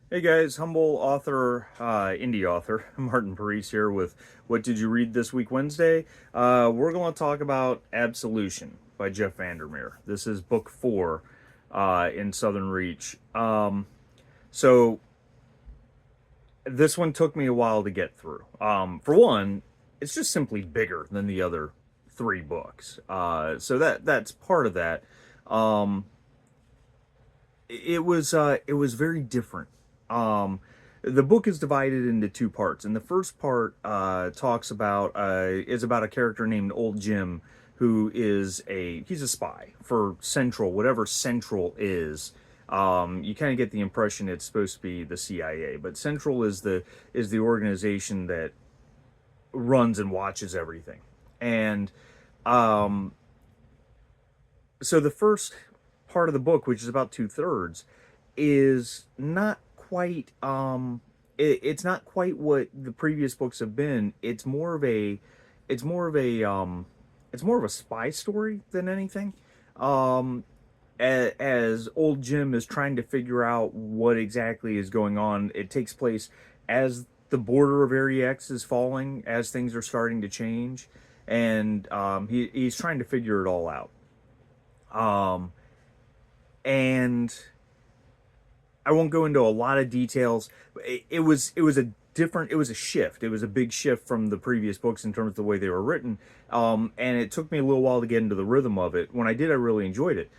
Hey guys, humble author, indie author, Martin Paris here with What Did You Read This Week Wednesday? We're going to talk about Absolution by Jeff Vandermeer. This is book 4 in Southern Reach. So this one took me a while to get through. For one, it's just simply bigger than the other 3 books. So that's part of that. Um, it was very different. Um, the book is divided into 2 parts, and the first part talks about is about a character named Old Jim, who is he's a spy for Central, whatever Central is. You kind of get the impression it's supposed to be the CIA, but Central is the organization that runs and watches everything. And um, so the first part of the book, which is about 2/3, is not quite it's not quite what the previous books have been. It's more of a it's more of a spy story than anything. Um as old Jim is trying to figure out what exactly is going on. It takes place as the border of Area X is falling, as things are starting to change, and he's trying to figure it all out. Um, and I won't go into a lot of details. It was a different, it was a shift. It was a big shift from the previous books in terms of the way they were written. And it took me a little while to get into the rhythm of it. When I did, I really enjoyed it.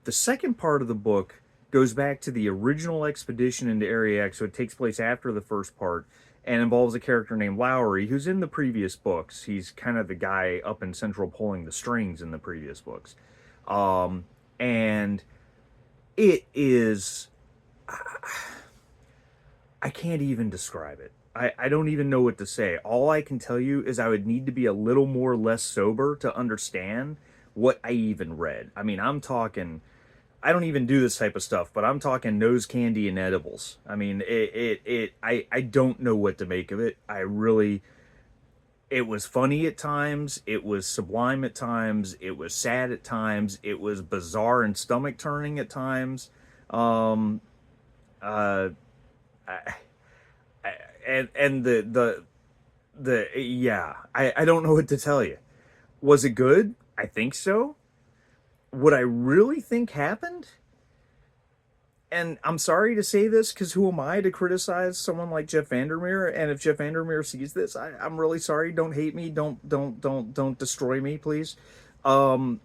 The second part of the book goes back to the original expedition into Area X, so it takes place after the first part and involves a character named Lowry, who's in the previous books. He's kind of the guy up in Central pulling the strings in the previous books. And it is, I can't even describe it. I don't even know what to say. All I can tell you is I would need to be a little more less sober to understand what I even read. I mean, I'm talking, I don't even do this type of stuff, but I'm talking nose candy and edibles. I mean, I don't know what to make of it. I really, it was funny at times. It was sublime at times. It was sad at times. It was bizarre and stomach turning at times. Um, uh, I, and the yeah, I don't know what to tell you. Was it good? I think so. What I really think happened, and I'm sorry to say this because who am I to criticize someone like Jeff Vandermeer? And if Jeff Vandermeer sees this, I'm really sorry. Don't hate me. Don't destroy me, please. Um,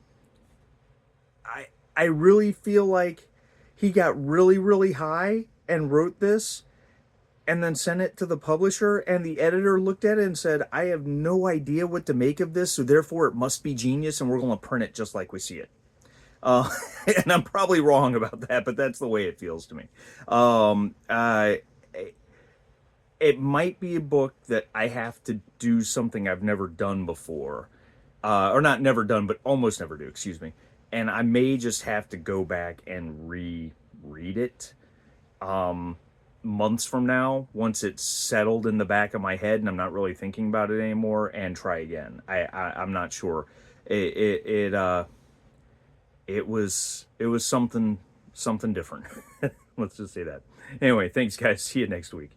I really feel like he got really high and wrote this and then sent it to the publisher, and the editor looked at it and said, I have no idea what to make of this, so therefore it must be genius, and we're going to print it just like we see it. uh, and I'm probably wrong about that, but that's the way it feels to me. um, uh, it might be a book that I have to do something I've never done before, or not never done, but almost never do, excuse me. And I may just have to go back and reread it um, months from now, once it's settled in the back of my head and I'm not really thinking about it anymore, and try again. I'm not sure. It was something different. Let's just say that. Anyway, thanks guys. See you next week.